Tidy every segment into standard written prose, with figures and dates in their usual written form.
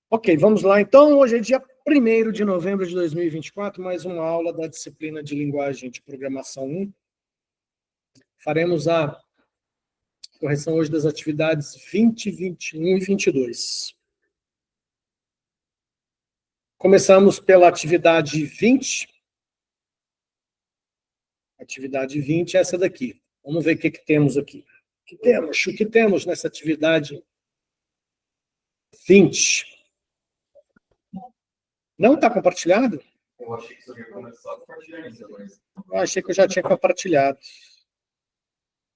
Ok, vamos lá então. Hoje é dia 1º de novembro de 2024, mais uma aula da disciplina de linguagem de programação 1. Faremos a correção hoje das atividades 20, 21 e 22. Começamos pela atividade 20. Atividade 20 é essa daqui. Vamos ver o que temos aqui. O que temos nessa atividade 20? Não está compartilhado? Eu achei que você ia começar a compartilhar isso, mas... Eu achei que eu já tinha compartilhado.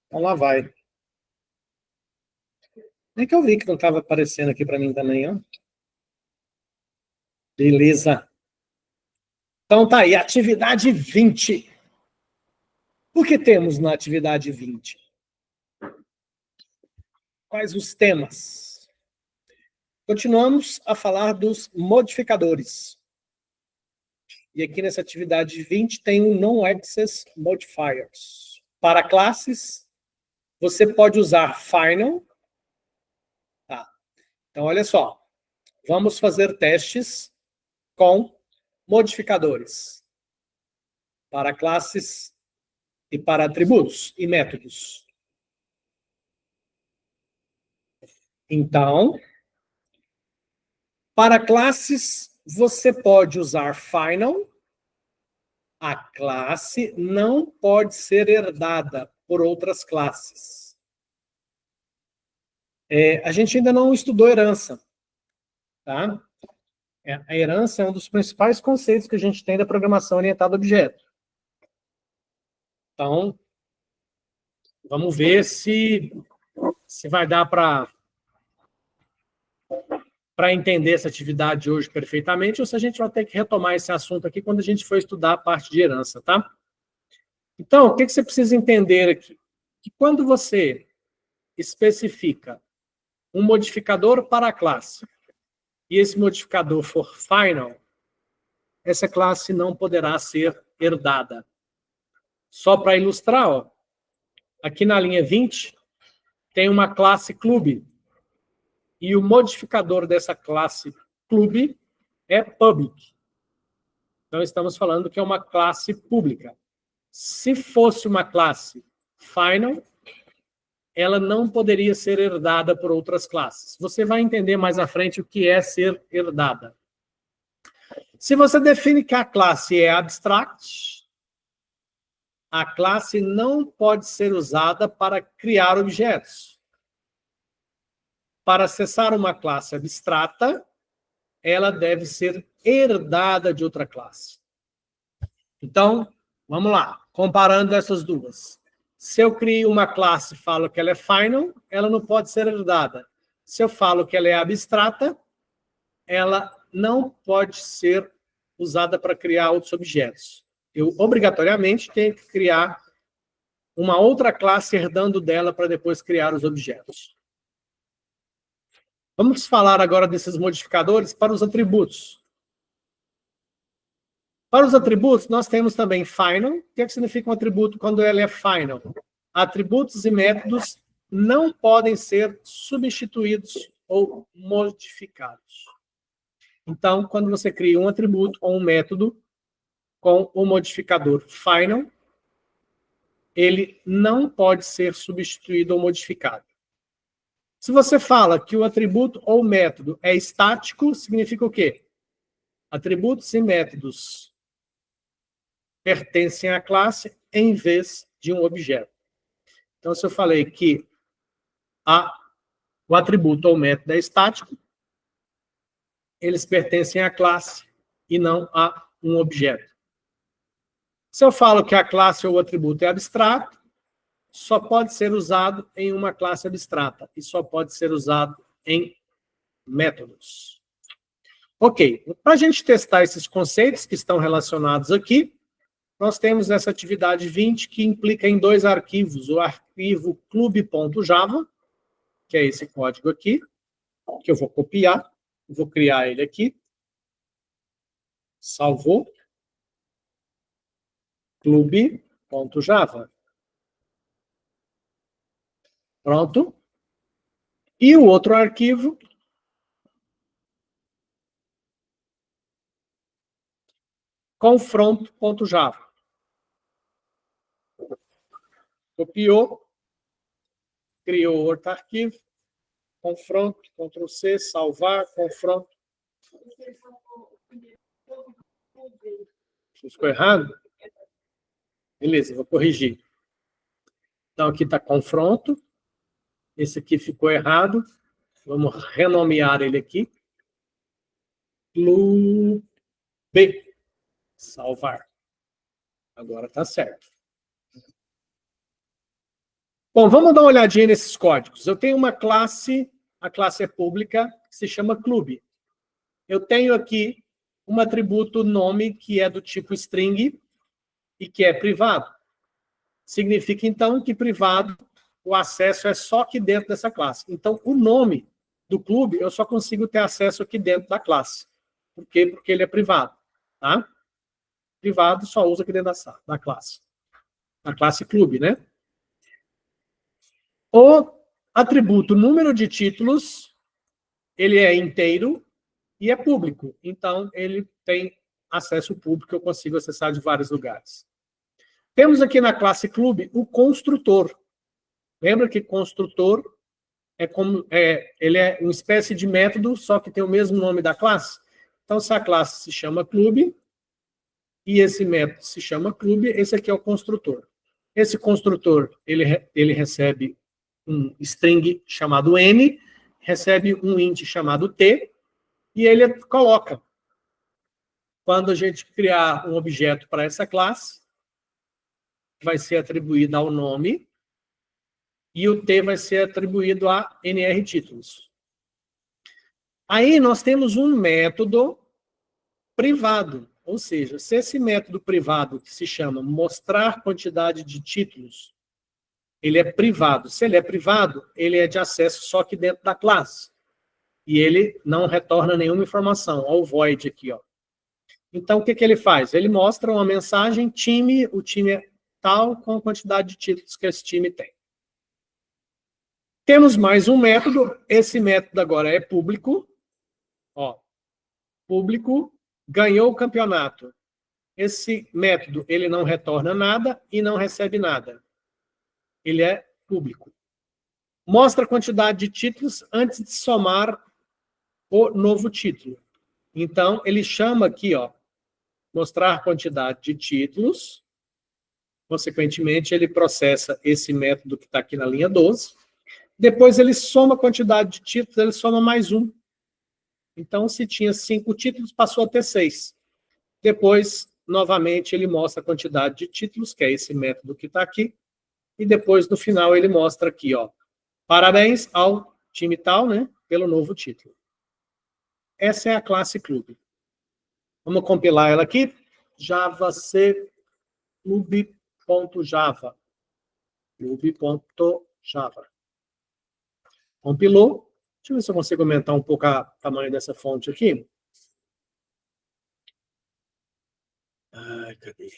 Então lá vai. Nem que eu vi que não estava aparecendo aqui para mim também, ó. Beleza. Então tá aí, atividade 20. O que temos na atividade 20? Quais os temas? Continuamos a falar dos modificadores. E aqui nessa atividade 20 tem o Non-Access Modifiers. Para classes, você pode usar final. Tá. Então, olha só. Vamos fazer testes com modificadores. Para classes e para atributos e métodos. Então, para classes, você pode usar final. A classe não pode ser herdada por outras classes. A gente ainda não estudou herança. Tá? A herança é um dos principais conceitos que a gente tem da programação orientada a objeto. Então, vamos ver se vai dar para entender essa atividade hoje perfeitamente, ou se a gente vai ter que retomar esse assunto aqui quando a gente for estudar a parte de herança, tá? Então, o que você precisa entender aqui? Que quando você especifica um modificador para a classe, e esse modificador for final, essa classe não poderá ser herdada. Só para ilustrar, ó, aqui na linha 20, tem uma classe clube, e o modificador dessa classe clube é public. Então, estamos falando que é uma classe pública. Se fosse uma classe final, ela não poderia ser herdada por outras classes. Você vai entender mais à frente o que é ser herdada. Se você define que a classe é abstract, a classe não pode ser usada para criar objetos. Para acessar uma classe abstrata, ela deve ser herdada de outra classe. Então, vamos lá, comparando essas duas. Se eu crio uma classe e falo que ela é final, ela não pode ser herdada. Se eu falo que ela é abstrata, ela não pode ser usada para criar outros objetos. Eu, obrigatoriamente, tenho que criar uma outra classe herdando dela para depois criar os objetos. Vamos falar agora desses modificadores para os atributos. Para os atributos, nós temos também final. O que significa um atributo quando ele é final? Atributos e métodos não podem ser substituídos ou modificados. Então, quando você cria um atributo ou um método com o modificador final, ele não pode ser substituído ou modificado. Se você fala que o atributo ou método é estático, significa o quê? Atributos e métodos pertencem à classe em vez de um objeto. Então, se eu falei que o atributo ou método é estático, eles pertencem à classe e não a um objeto. Se eu falo que a classe ou o atributo é abstrato, só pode ser usado em uma classe abstrata e só pode ser usado em métodos. Ok, para a gente testar esses conceitos que estão relacionados aqui, nós temos essa atividade 20 que implica em dois arquivos. O arquivo clube.java, que é esse código aqui, que eu vou copiar, vou criar ele aqui. Salvou. Clube.java. Pronto. E o outro arquivo confronto.java. Copiou, criou outro arquivo, confronto, Ctrl+C, salvar, confronto. Ficou errado? Beleza, vou corrigir. Então, aqui está confronto. Esse aqui ficou errado. Vamos renomear ele aqui. Clube. Salvar. Agora está certo. Bom, vamos dar uma olhadinha nesses códigos. Eu tenho uma classe, a classe é pública, que se chama clube. Eu tenho aqui um atributo nome que é do tipo string e que é privado. Significa, então, que privado, o acesso é só aqui dentro dessa classe. Então, o nome do clube, eu só consigo ter acesso aqui dentro da classe. Por quê? Porque ele é privado. Tá? Privado só usa aqui dentro da classe. A classe clube, né? O atributo número de títulos, ele é inteiro e é público. Então, ele tem acesso público, eu consigo acessar de vários lugares. Temos aqui na classe clube o construtor. Lembra que construtor ele é uma espécie de método, só que tem o mesmo nome da classe? Então, se a classe se chama clube e esse método se chama clube, esse aqui é o construtor. Esse construtor, ele recebe um string chamado n, recebe um int chamado t, e ele coloca. Quando a gente criar um objeto para essa classe, vai ser atribuído ao nome, e o t vai ser atribuído a nrTítulos. Aí nós temos um método privado, ou seja, se esse método privado, que se chama mostrar quantidade de títulos, ele é privado. Se ele é privado, ele é de acesso só aqui dentro da classe. E ele não retorna nenhuma informação. Olha o void aqui, ó. Então, o que ele faz? Ele mostra uma mensagem, time, o time é tal, com a quantidade de títulos que esse time tem. Temos mais um método. Esse método agora é público. Ó, público, ganhou o campeonato. Esse método, ele não retorna nada e não recebe nada. Ele é público. Mostra a quantidade de títulos antes de somar o novo título. Então, ele chama aqui, ó, mostrar quantidade de títulos. Consequentemente, ele processa esse método que está aqui na linha 12. Depois, ele soma a quantidade de títulos, ele soma mais um. Então, se tinha 5 títulos, passou a ter 6. Depois, novamente, ele mostra a quantidade de títulos, que é esse método que está aqui. E depois, no final, ele mostra aqui, ó, parabéns ao time tal, né, pelo novo título. Essa é a classe clube. Vamos compilar ela aqui. JavaC clube.java. Clube.java. Compilou. Deixa eu ver se eu consigo aumentar um pouco o tamanho dessa fonte aqui. Ai, cadê?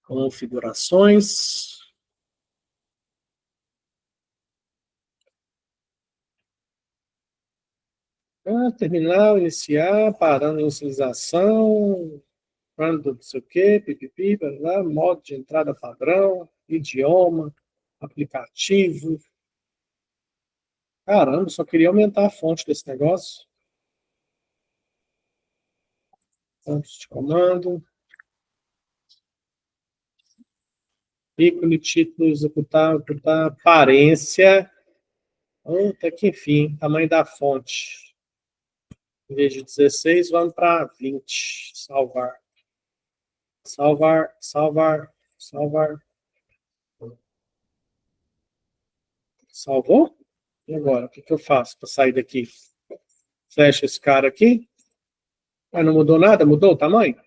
Configurações. Terminal, iniciar, parando a inicialização, parando não sei o quê, pipipi, blá, modo de entrada padrão, idioma, aplicativo. Caramba, só queria aumentar a fonte desse negócio. Pontos de comando. Ícone, título, executar, aparência. Até que enfim, tamanho da fonte. Em vez de 16, vamos para 20. Salvar. Salvar, salvar, salvar. Salvou? E agora? O que eu faço para sair daqui? Fecha esse cara aqui. Ah, não mudou nada? Mudou o tamanho?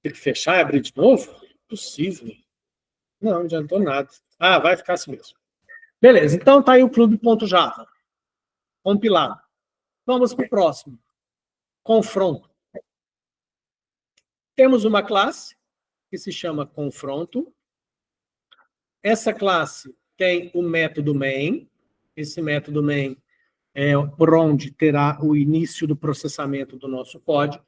Tem que fechar e abrir de novo? Impossível. Não adiantou nada. Ah, vai ficar assim mesmo. Beleza, então tá aí o clube.java. Compilado. Vamos para o próximo. Confronto. Temos uma classe que se chama confronto. Essa classe tem o método main. Esse método main por onde terá o início do processamento do nosso código.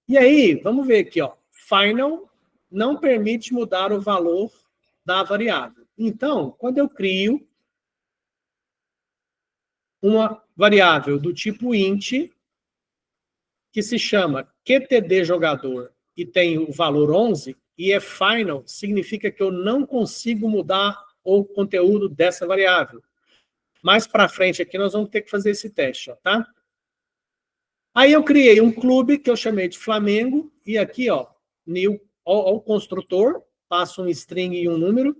E aí, vamos ver aqui, ó. Final não permite mudar o valor da variável. Então, quando eu crio uma variável do tipo int, que se chama QTD_jogador e tem o valor 11, e é final, significa que eu não consigo mudar o conteúdo dessa variável. Mais para frente aqui nós vamos ter que fazer esse teste, ó, tá? Aí eu criei um clube que eu chamei de Flamengo, e aqui, ó, new, ao construtor, passo um string e um número.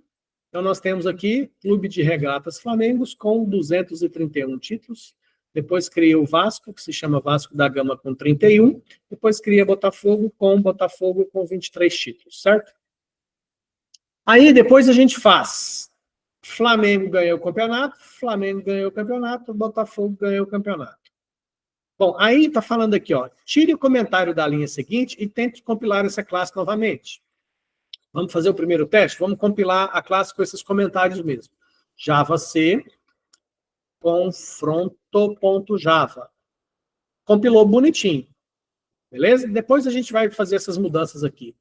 Então nós temos aqui Clube de Regatas Flamengos com 231 títulos. Depois criei o Vasco, que se chama Vasco da Gama, com 31. Depois criei Botafogo com 23 títulos, certo? Aí depois a gente faz Flamengo ganhou o campeonato, Flamengo ganhou o campeonato, Botafogo ganhou o campeonato. Bom, aí está falando aqui, ó, tire o comentário da linha seguinte e tente compilar essa classe novamente. Vamos fazer o primeiro teste? Vamos compilar a classe com esses comentários mesmo. Java C, confronto.java. Compilou bonitinho. Beleza? Depois a gente vai fazer essas mudanças aqui.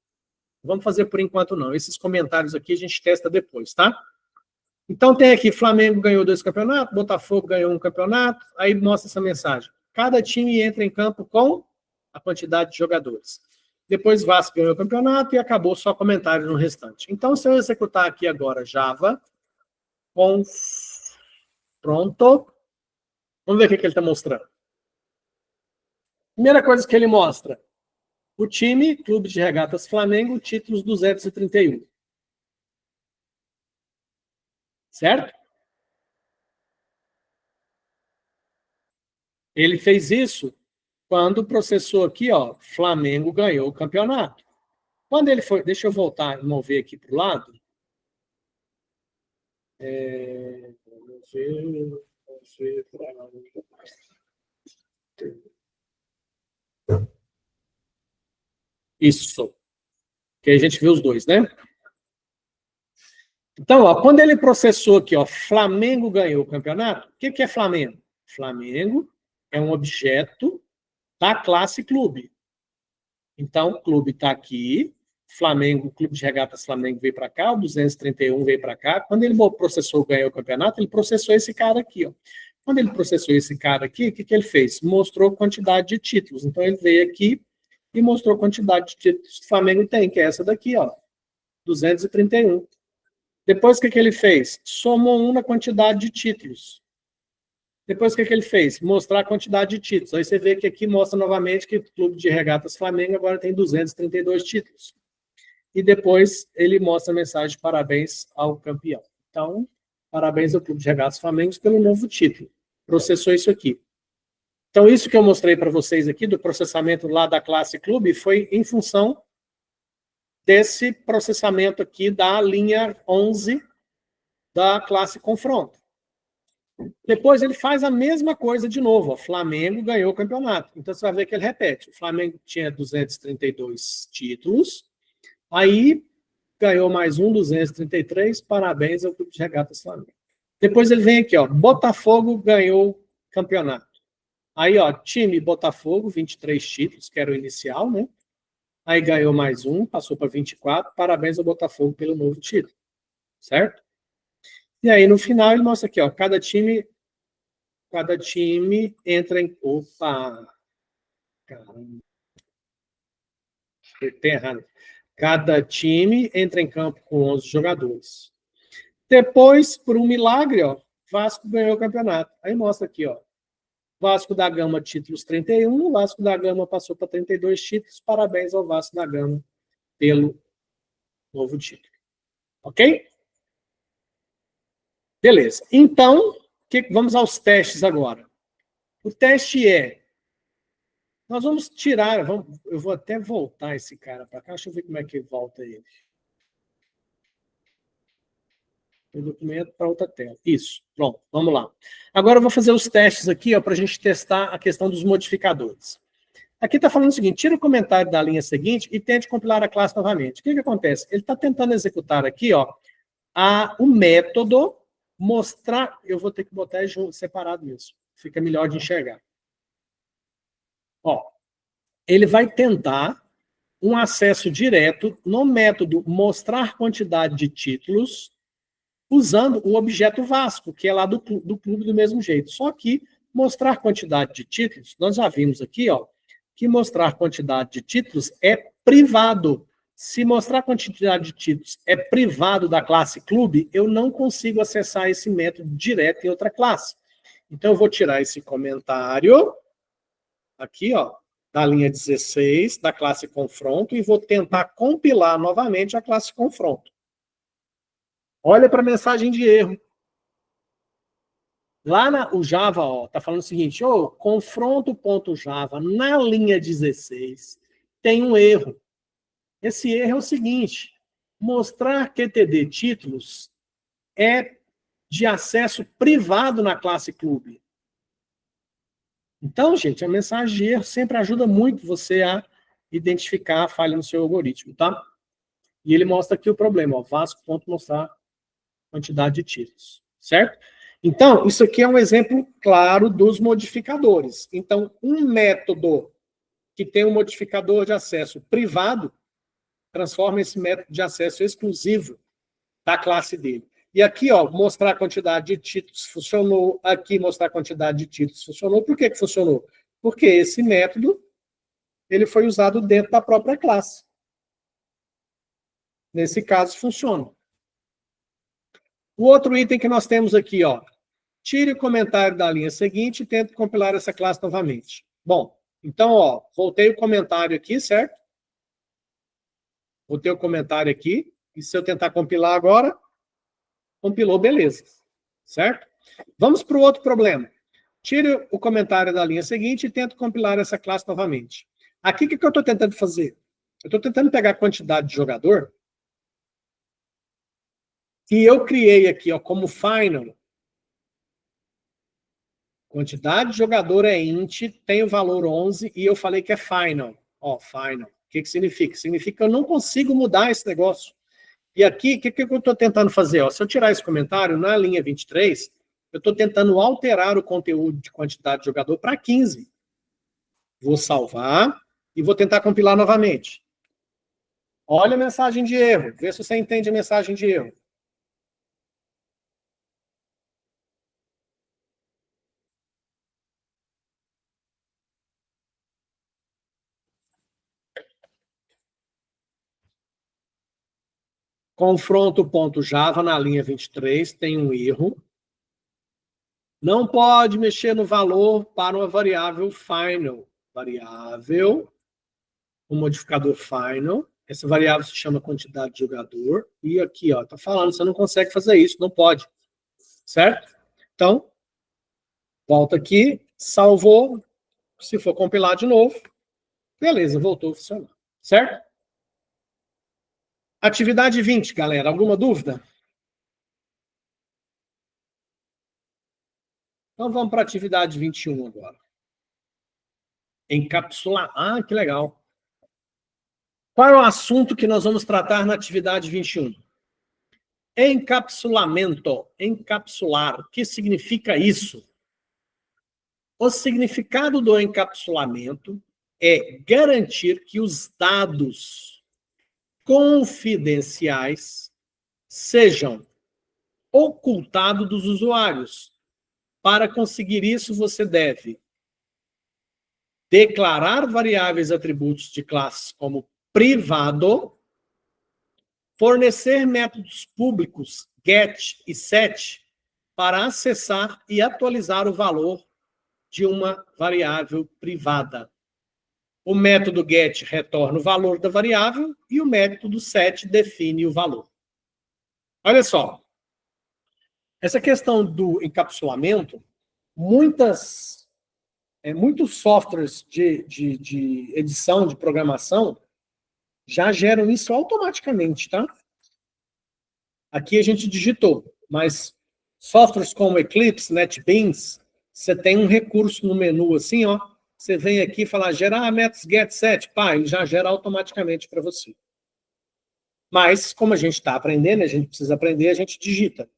Não vamos fazer por enquanto, não. Esses comentários aqui a gente testa depois, tá? Então tem aqui, Flamengo ganhou 2 campeonatos, Botafogo ganhou 1 campeonato, aí mostra essa mensagem. Cada time entra em campo com a quantidade de jogadores. Depois Vasco ganhou o campeonato e acabou só comentário no restante. Então, se eu executar aqui agora Java, pronto, vamos ver o que ele está mostrando. Primeira coisa que ele mostra, o time, Clube de Regatas Flamengo, títulos 231. Certo? Ele fez isso quando processou aqui, ó, Flamengo ganhou o campeonato. Quando ele foi, deixa eu voltar, mover aqui para o lado. Vamos ver para lá. Isso. Que a gente viu os dois, né? Então, ó, quando ele processou aqui, ó, Flamengo ganhou o campeonato, o que é Flamengo? Flamengo é um objeto da classe clube. Então, o clube está aqui, Flamengo, o Clube de Regatas Flamengo veio para cá, o 231 veio para cá. Quando ele processou, ganhou o campeonato, ele processou esse cara aqui, ó. Quando ele processou esse cara aqui, o que ele fez? Mostrou quantidade de títulos. Então, ele veio aqui e mostrou a quantidade de títulos que o Flamengo tem, que é essa daqui, ó, 231. Depois, o que ele fez? Somou 1 na quantidade de títulos. Depois, o que ele fez? Mostrar a quantidade de títulos. Aí você vê que aqui mostra novamente que o Clube de Regatas Flamengo agora tem 232 títulos. E depois ele mostra a mensagem de parabéns ao campeão. Então, parabéns ao Clube de Regatas Flamengo pelo novo título. Processou isso aqui. Então, isso que eu mostrei para vocês aqui, do processamento lá da classe clube, foi em função desse processamento aqui da linha 11 da classe confronto. Depois ele faz a mesma coisa de novo. O Flamengo ganhou o campeonato. Então você vai ver que ele repete. O Flamengo tinha 232 títulos, aí ganhou mais 233, parabéns ao Clube de Regatas Flamengo. Depois ele vem aqui, ó, Botafogo ganhou o campeonato. Aí, ó, time Botafogo, 23 títulos, que era o inicial, né? Aí ganhou mais 1, passou para 24, parabéns ao Botafogo pelo novo título. Certo? E aí, no final, ele mostra aqui, ó, cada time entra em... Opa! Caramba. Tem errado. Cada time entra em campo com 11 jogadores. Depois, por um milagre, ó, Vasco ganhou o campeonato. Aí mostra aqui, ó, Vasco da Gama, títulos 31, Vasco da Gama passou para 32 títulos, parabéns ao Vasco da Gama pelo novo título. Ok? Beleza. Então, vamos aos testes agora. O teste é... Nós vamos tirar... eu vou até voltar esse cara para cá. Deixa eu ver como é que volta ele. O documento para outra tela. Isso. Pronto. Vamos lá. Agora eu vou fazer os testes aqui para a gente testar a questão dos modificadores. Aqui está falando o seguinte, tira o comentário da linha seguinte e tente compilar a classe novamente. O que acontece? Ele está tentando executar aqui, ó, o método mostrar, eu vou ter que botar separado mesmo, fica melhor de enxergar. Ó, ele vai tentar um acesso direto no método mostrar quantidade de títulos usando o objeto Vasco, que é lá do clube do mesmo jeito. Só que mostrar quantidade de títulos, nós já vimos aqui, ó, que mostrar quantidade de títulos é privado. Se mostrar quantidade de títulos é privado da classe clube, eu não consigo acessar esse método direto em outra classe. Então, eu vou tirar esse comentário aqui, ó, da linha 16, da classe confronto, e vou tentar compilar novamente a classe confronto. Olha para a mensagem de erro. Lá o Java, ó, tá falando o seguinte, confronto.java, na linha 16, tem um erro. Esse erro é o seguinte, mostrar QTD títulos é de acesso privado na classe clube. Então, gente, a mensagem de erro sempre ajuda muito você a identificar a falha no seu algoritmo, tá? E ele mostra aqui o problema, ó, Vasco.mostrar quantidade de títulos, certo? Então, isso aqui é um exemplo claro dos modificadores. Então, um método que tem um modificador de acesso privado transforma esse método de acesso exclusivo da classe dele. E aqui, ó, mostrar a quantidade de títulos funcionou, aqui mostrar a quantidade de títulos funcionou. Por que que funcionou? Porque esse método ele foi usado dentro da própria classe. Nesse caso, funciona. O outro item que nós temos aqui, ó, tire o comentário da linha seguinte e tente compilar essa classe novamente. Bom, então, ó, voltei o comentário aqui, certo? Voltei o comentário aqui, e se eu tentar compilar agora, compilou, beleza, certo? Vamos para o outro problema. Tire o comentário da linha seguinte e tente compilar essa classe novamente. Aqui, o que eu estou tentando fazer? Eu estou tentando pegar a quantidade de jogador que eu criei aqui, ó, como final. Quantidade de jogador é int, tem o valor 11, e eu falei que é final. Ó, final. O que significa? Significa que eu não consigo mudar esse negócio. E aqui, o que eu estou tentando fazer? Ó, se eu tirar esse comentário, na linha 23, eu estou tentando alterar o conteúdo de quantidade de jogador para 15. Vou salvar e vou tentar compilar novamente. Olha a mensagem de erro. Vê se você entende a mensagem de erro. Confronto.java na linha 23 tem um erro. Não pode mexer no valor para uma variável final. Variável, o modificador final. Essa variável se chama quantidade de jogador. E aqui, ó, tá falando, você não consegue fazer isso, não pode. Certo? Então, volta aqui, salvou. Se for compilar de novo, beleza, voltou a funcionar. Certo? Atividade 20, galera. Alguma dúvida? Então vamos para a atividade 21 agora. Encapsular. Ah, que legal. Qual é o assunto que nós vamos tratar na atividade 21? Encapsulamento. Encapsular. O que significa isso? O significado do encapsulamento é garantir que os dados confidenciais sejam ocultados dos usuários. Para conseguir isso, você deve declarar variáveis atributos de classes como privado, fornecer métodos públicos get e set para acessar e atualizar o valor de uma variável privada. O método get retorna o valor da variável e o método set define o valor. Olha só, essa questão do encapsulamento, muitos softwares de edição, de programação, já geram isso automaticamente, tá? Aqui a gente digitou, mas softwares como Eclipse, NetBeans, você tem um recurso no menu assim, ó, você vem aqui e fala, gerar métodos get set, pá, ele já gera automaticamente para você. Mas, como a gente está aprendendo, a gente precisa aprender, a gente digita.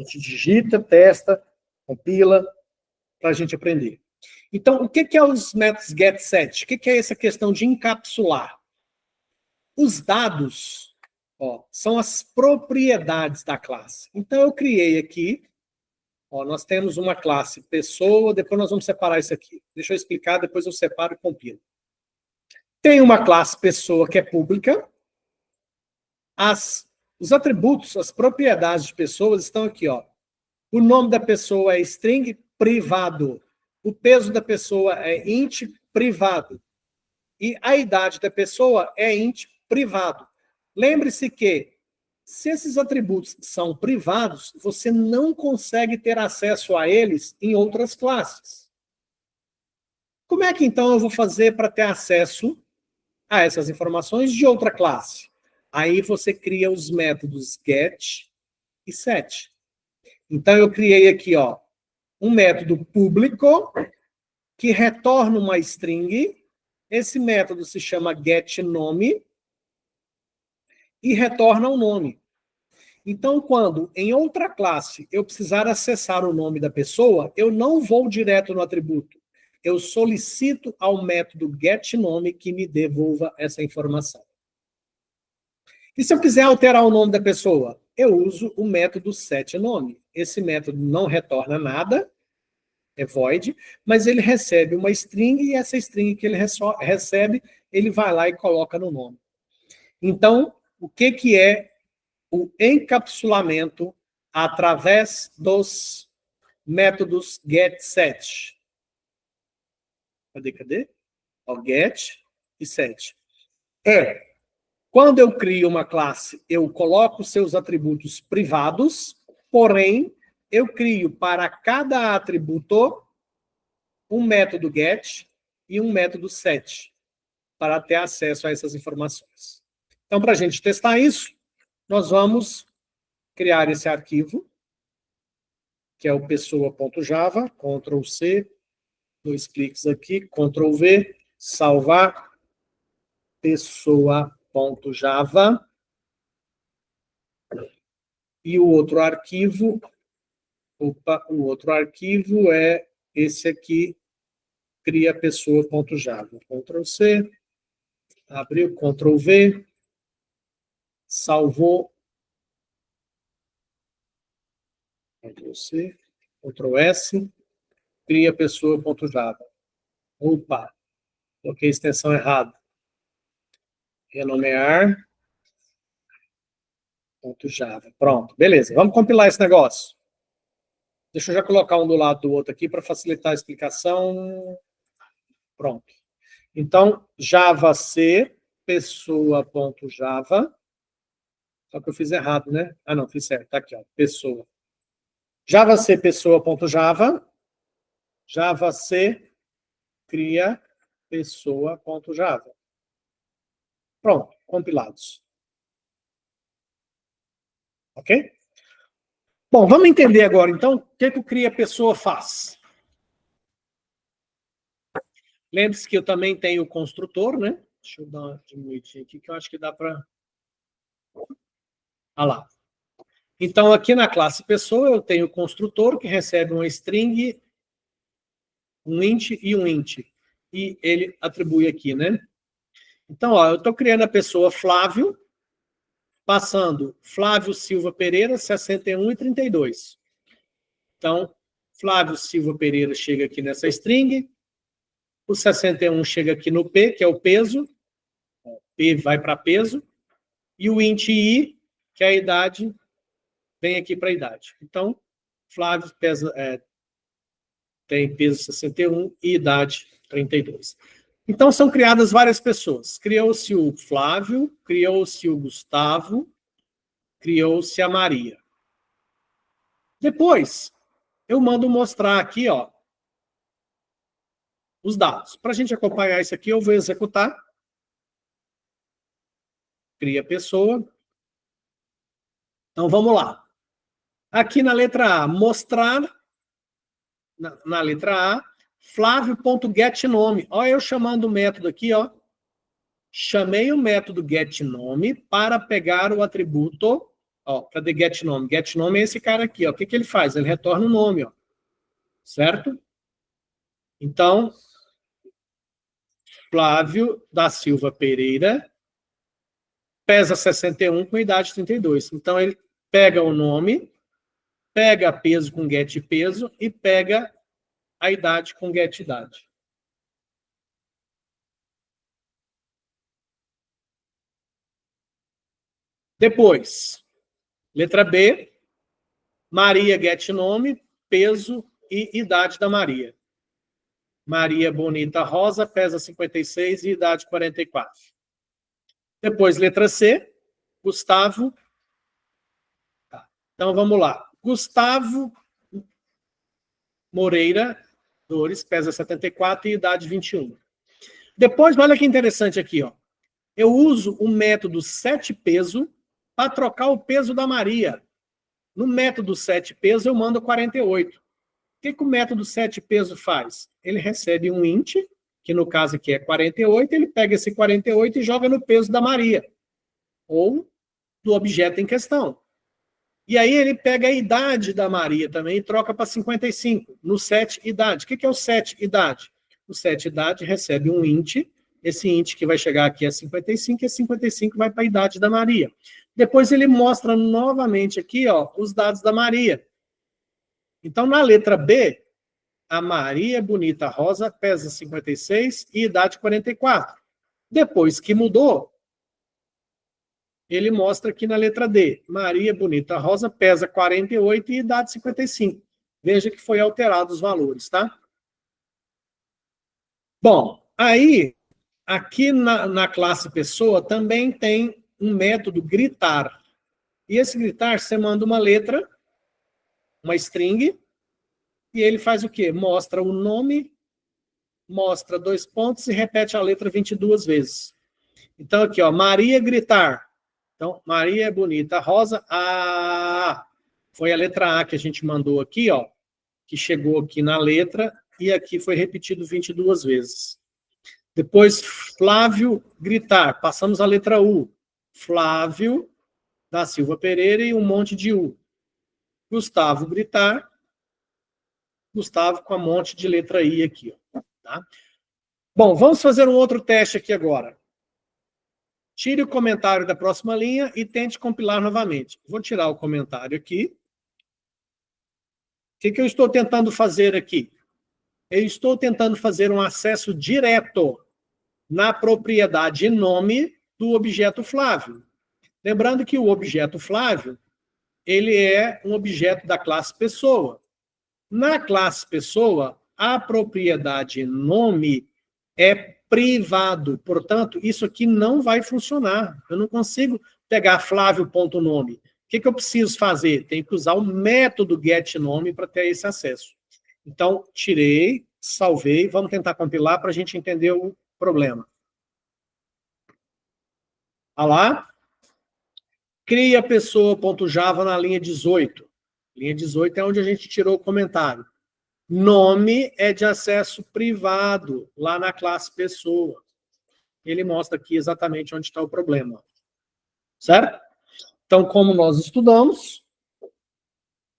A gente digita, testa, compila, para a gente aprender. Então, o que é os métodos get, set? O que é essa questão de encapsular? Os dados, ó, são as propriedades da classe. Então, eu criei aqui, ó, nós temos uma classe pessoa, depois nós vamos separar isso aqui. Deixa eu explicar, depois eu separo e compilo. Tem uma classe pessoa que é pública. Os atributos, as propriedades de pessoas estão aqui, ó. O nome da pessoa é string privado. O peso da pessoa é int privado. E a idade da pessoa é int privado. Lembre-se que, se esses atributos são privados, você não consegue ter acesso a eles em outras classes. Como é que, então, eu vou fazer para ter acesso a essas informações de outra classe? Aí você cria os métodos get e set. Então, eu criei aqui, ó, um método público que retorna uma string. Esse método se chama getNome e retorna um nome. Então, quando em outra classe eu precisar acessar o nome da pessoa, eu não vou direto no atributo. Eu solicito ao método getNome que me devolva essa informação. E se eu quiser alterar o nome da pessoa? Eu uso o método setNome. Esse método não retorna nada, é void, mas ele recebe uma string e essa string que ele recebe, ele vai lá e coloca no nome. Então, o que é o encapsulamento através dos métodos get, set? Cadê? O get e set. Quando eu crio uma classe, eu coloco seus atributos privados, porém, eu crio para cada atributo um método get e um método set, para ter acesso a essas informações. Então, para a gente testar isso, nós vamos criar esse arquivo, que é o pessoa.java, Ctrl+C, 2 cliques aqui, Ctrl+V, salvar, pessoa.java, e o outro arquivo é esse aqui, cria pessoa.java. Ctrl+C, abriu, Ctrl+V, salvou, Ctrl+C, Ctrl+S, cria pessoa.java. Opa, coloquei a extensão errada. Renomear, .java. Pronto, beleza. Vamos compilar esse negócio. Deixa eu já colocar um do lado do outro aqui para facilitar a explicação. Pronto. Então, javac, pessoa.java. Só que eu fiz errado, né? Ah, não, fiz certo. Tá aqui, ó. Pessoa. Javac, pessoa.java. Javac, cria pessoa.java. Pronto, compilados. Ok? Bom, vamos entender agora, então, o que o cria pessoa faz. Lembre-se que eu também tenho o construtor, né? Deixa eu dar uma diminuidinha aqui, que eu acho que dá para... Ah lá. Então, aqui na classe pessoa, eu tenho o construtor, que recebe uma string, um int e um int. E ele atribui aqui, né? Então, ó, eu estou criando a pessoa Flávio, passando Flávio Silva Pereira, 61 e 32. Então, Flávio Silva Pereira chega aqui nessa string, o 61 chega aqui no P, que é o peso, P vai para peso, e o int I, que é a idade, vem aqui para a idade. Então, Flávio tem peso 61 e idade 32. Então, são criadas várias pessoas. Criou-se o Flávio, criou-se o Gustavo, criou-se a Maria. Depois, eu mando mostrar aqui, ó, os dados. Para a gente acompanhar isso aqui, eu vou executar. Cria pessoa. Então, vamos lá. Aqui na letra A, mostrar, na letra A, Flávio.getNome. Olha eu chamando o método aqui, ó. Chamei o método getNome para pegar o atributo, Ó, cadê getNome? GetNome é esse cara aqui, ó. O que ele faz? Ele retorna o nome, ó. Certo? Então, Flávio da Silva Pereira pesa 61 com idade 32. Então, ele pega o nome, pega peso com getPeso e pega a idade com getIdade. Depois, letra B, Maria getNome, peso e idade da Maria. Maria Bonita Rosa, pesa 56 e idade 44. Depois, letra C, Gustavo. Tá. Então, vamos lá. Gustavo Moreira Dores, pesa 74 e idade 21. Depois, olha que interessante aqui, ó. Eu uso o método 7 peso para trocar o peso da Maria. No método 7 peso, eu mando 48. O que o método 7 peso faz? Ele recebe um int, que no caso aqui é 48, ele pega esse 48 e joga no peso da Maria, ou do objeto em questão. E aí ele pega a idade da Maria também e troca para 55, no 7 idade. O que é o 7 idade? O 7 idade recebe um int, esse int que vai chegar aqui é 55, e esse 55 vai para a idade da Maria. Depois ele mostra novamente aqui, ó, os dados da Maria. Então, na letra B, a Maria Bonita Rosa pesa 56 e idade 44. Depois que mudou, ele mostra aqui na letra D, Maria Bonita Rosa pesa 48 e idade 55. Veja que foi alterado os valores, tá? Bom, aí, aqui na classe pessoa, também tem um método gritar. E esse gritar, você manda uma letra, uma string, e ele faz o quê? Mostra o nome, mostra 2 pontos e repete a letra 22 vezes. Então, aqui, ó, Maria gritar. Então, Maria é bonita, Rosa, A. Foi a letra A que a gente mandou aqui, ó, que chegou aqui na letra, e aqui foi repetido 22 vezes. Depois, Flávio gritar. Passamos a letra U. Flávio da Silva Pereira e um monte de U. Gustavo gritar. Gustavo com um monte de letra I aqui, ó, tá? Bom, vamos fazer um outro teste aqui agora. Tire o comentário da próxima linha e tente compilar novamente. Vou tirar o comentário aqui. O que eu estou tentando fazer aqui? Eu estou tentando fazer um acesso direto na propriedade nome do objeto Flávio. Lembrando que o objeto Flávio, ele é um objeto da classe pessoa. Na classe pessoa, a propriedade nome é privado. Portanto, isso aqui não vai funcionar. Eu não consigo pegar Flávio.nome. O que eu preciso fazer? Tenho que usar o método getNome para ter esse acesso. Então, tirei, salvei. Vamos tentar compilar para a gente entender o problema. Olha lá. Cria pessoa.java na linha 18. Linha 18 é onde a gente tirou o comentário. Nome é de acesso privado, lá na classe pessoa. Ele mostra aqui exatamente onde está o problema. Certo? Então, como nós estudamos,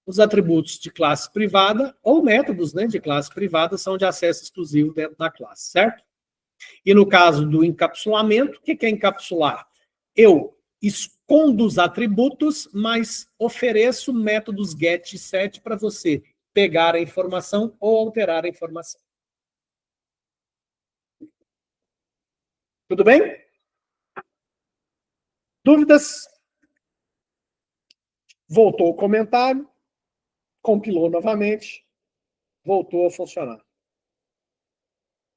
os atributos de classe privada, ou métodos, né, de classe privada, são de acesso exclusivo dentro da classe, certo? E no caso do encapsulamento, o que é encapsular? Eu escondo os atributos, mas ofereço métodos get e set para você pegar a informação ou alterar a informação. Tudo bem? Dúvidas? Voltou o comentário, compilou novamente, voltou a funcionar.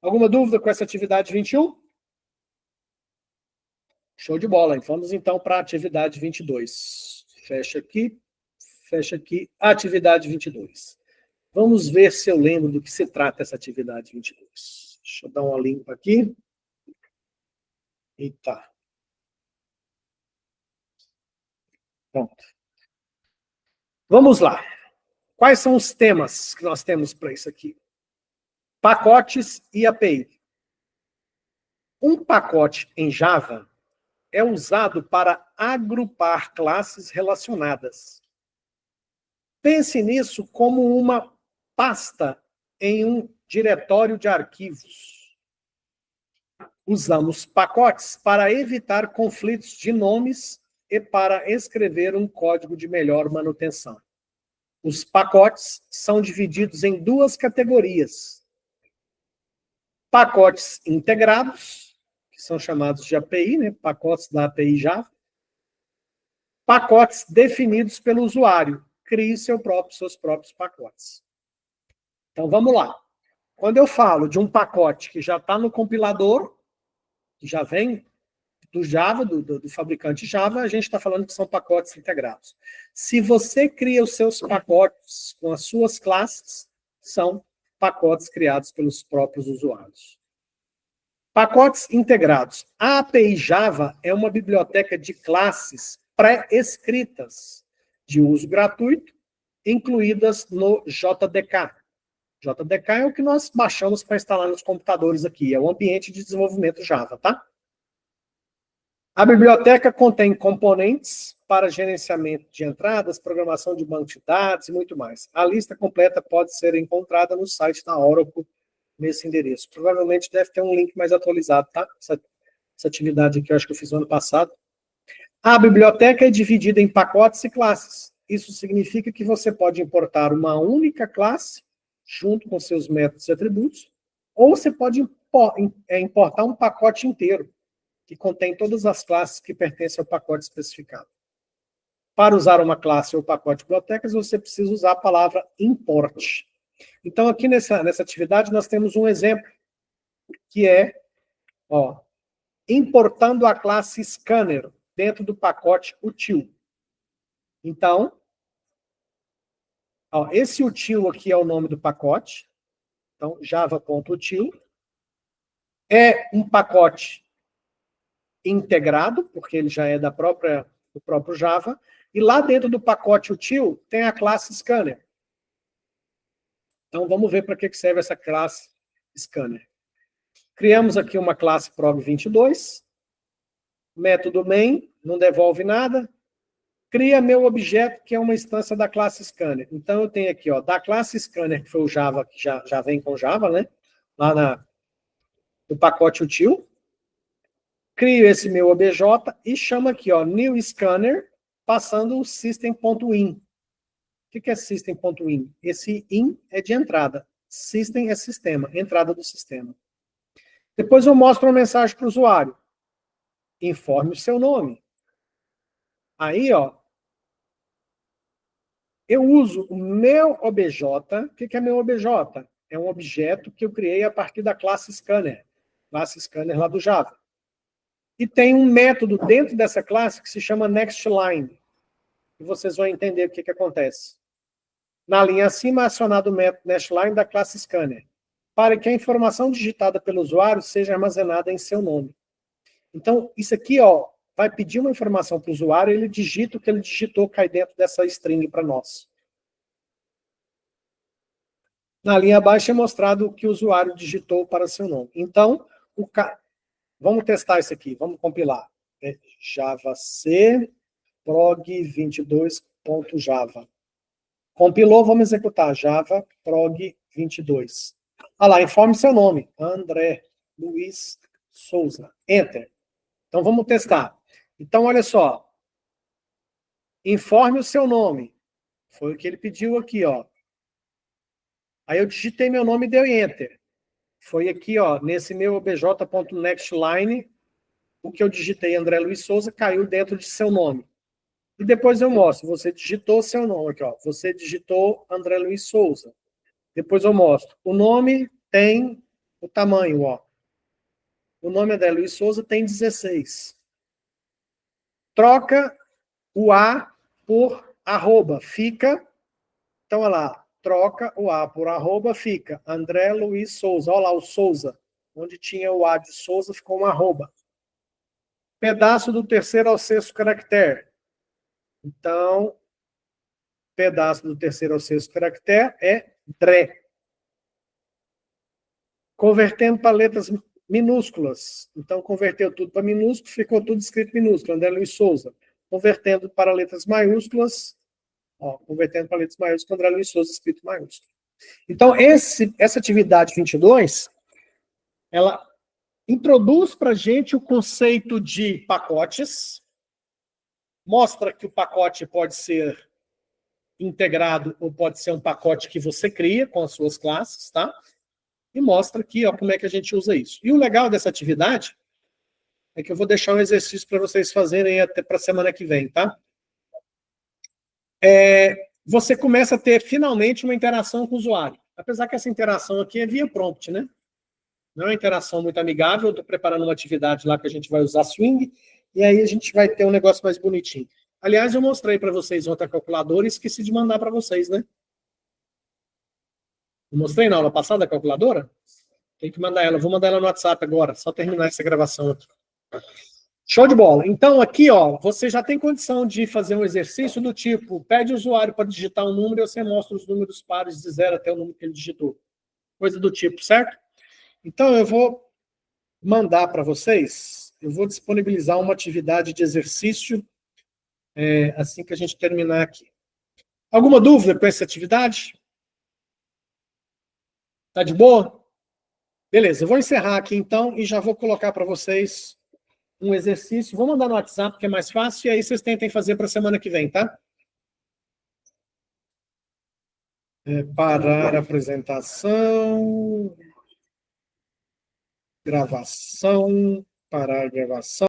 Alguma dúvida com essa atividade 21? Show de bola. Vamos então para a atividade 22. Fecha aqui, atividade 22. Vamos ver se eu lembro do que se trata essa atividade 22. Deixa eu dar uma limpa aqui. Eita. Pronto. Vamos lá. Quais são os temas que nós temos para isso aqui? Pacotes e API. Um pacote em Java é usado para agrupar classes relacionadas. Pense nisso como uma pasta em um diretório de arquivos. Usamos pacotes para evitar conflitos de nomes e para escrever um código de melhor manutenção. Os pacotes são divididos em duas categorias. Pacotes integrados, que são chamados de API, né? Pacotes da API Java. Pacotes definidos pelo usuário. Crie seus próprios pacotes. Então, vamos lá. Quando eu falo de um pacote que já está no compilador, que já vem do Java, do fabricante Java, a gente está falando que são pacotes integrados. Se você cria os seus pacotes com as suas classes, são pacotes criados pelos próprios usuários. Pacotes integrados. A API Java é uma biblioteca de classes pré-escritas, de uso gratuito, incluídas no JDK. JDK é o que nós baixamos para instalar nos computadores aqui, é o ambiente de desenvolvimento Java, tá? A biblioteca contém componentes para gerenciamento de entradas, programação de banco de dados e muito mais. A lista completa pode ser encontrada no site da Oracle, nesse endereço. Provavelmente deve ter um link mais atualizado, tá? Essa atividade aqui eu acho que eu fiz no ano passado. A biblioteca é dividida em pacotes e classes. Isso significa que você pode importar uma única classe, junto com seus métodos e atributos, ou você pode importar um pacote inteiro, que contém todas as classes que pertencem ao pacote especificado. Para usar uma classe ou pacote de bibliotecas, você precisa usar a palavra import. Então, aqui nessa atividade, nós temos um exemplo, que é, importando a classe scanner dentro do pacote util. Então, esse util aqui é o nome do pacote. Então, java.util. É um pacote integrado, porque ele já é do próprio Java, e lá dentro do pacote util tem a classe scanner. Então, vamos ver para que serve essa classe scanner. Criamos aqui uma classe prog22, método main, não devolve nada, cria meu objeto, que é uma instância da classe scanner. Então, eu tenho aqui, da classe scanner, que foi o Java, que já vem com Java, né? Lá no pacote util. Crio esse meu obj e chamo aqui, new scanner, passando o system.in. O que é system.in? Esse in é de entrada. System é sistema, entrada do sistema. Depois eu mostro uma mensagem para o usuário. Informe o seu nome. Aí, eu uso o meu obj. O que é meu obj? É um objeto que eu criei a partir da classe scanner. Classe scanner lá do Java. E tem um método dentro dessa classe que se chama nextLine. E vocês vão entender o que acontece. Na linha acima é acionado o método nextLine da classe scanner, para que a informação digitada pelo usuário seja armazenada em seu nome. Então, isso aqui, vai pedir uma informação para o usuário, ele digita o que ele digitou, cai dentro dessa string para nós. Na linha abaixo é mostrado o que o usuário digitou para seu nome. Então, vamos testar isso aqui, vamos compilar. javac prog22.java. Compilou, vamos executar. Java prog22. Olha lá, informe seu nome. André Luiz Souza. Enter. Então, vamos testar. Então, olha só. Informe o seu nome. Foi o que ele pediu aqui, Aí eu digitei meu nome e dei Enter. Foi aqui, nesse meu obj.nextLine, o que eu digitei André Luiz Souza caiu dentro de seu nome. E depois eu mostro, você digitou seu nome aqui, Você digitou André Luiz Souza. Depois eu mostro. O nome tem o tamanho, O nome André Luiz Souza tem 16. Troca o A por arroba. Fica. Então, olha lá. Troca o A por arroba, fica André Luiz Souza. Olha lá o Souza. Onde tinha o A de Souza, ficou um arroba. Pedaço do terceiro ao sexto caractere. Então, pedaço do terceiro ao sexto caractere é DRE. Convertendo para letras minúsculas. Então, converteu tudo para minúsculo, ficou tudo escrito minúsculo. André Luiz Souza. Convertendo para letras maiúsculas, convertendo para letras maiúsculas, André Luiz Souza escrito maiúsculo. Então, essa atividade 22, ela introduz para a gente o conceito de pacotes, mostra que o pacote pode ser integrado ou pode ser um pacote que você cria com as suas classes, tá? E mostra aqui, como é que a gente usa isso. E o legal dessa atividade é que eu vou deixar um exercício para vocês fazerem até para a semana que vem, tá? Você começa a ter, finalmente, uma interação com o usuário. Apesar que essa interação aqui é via prompt, né? Não é uma interação muito amigável, eu estou preparando uma atividade lá que a gente vai usar swing, e aí a gente vai ter um negócio mais bonitinho. Aliás, eu mostrei para vocês outra calculadora e esqueci de mandar para vocês, né? Eu mostrei na aula passada a calculadora? Tem que mandar ela. Vou mandar ela no WhatsApp agora, só terminar essa gravação aqui. Show de bola. Então, aqui, você já tem condição de fazer um exercício do tipo, pede o usuário para digitar um número e você mostra os números pares de 0 até o número que ele digitou. Coisa do tipo, certo? Então, eu vou mandar para vocês, eu vou disponibilizar uma atividade de exercício assim que a gente terminar aqui. Alguma dúvida com essa atividade? Tá de boa? Beleza, eu vou encerrar aqui então e já vou colocar para vocês um exercício. Vou mandar no WhatsApp, que é mais fácil, e aí vocês tentem fazer para a semana que vem, tá? Parar a apresentação. Gravação. Parar a gravação.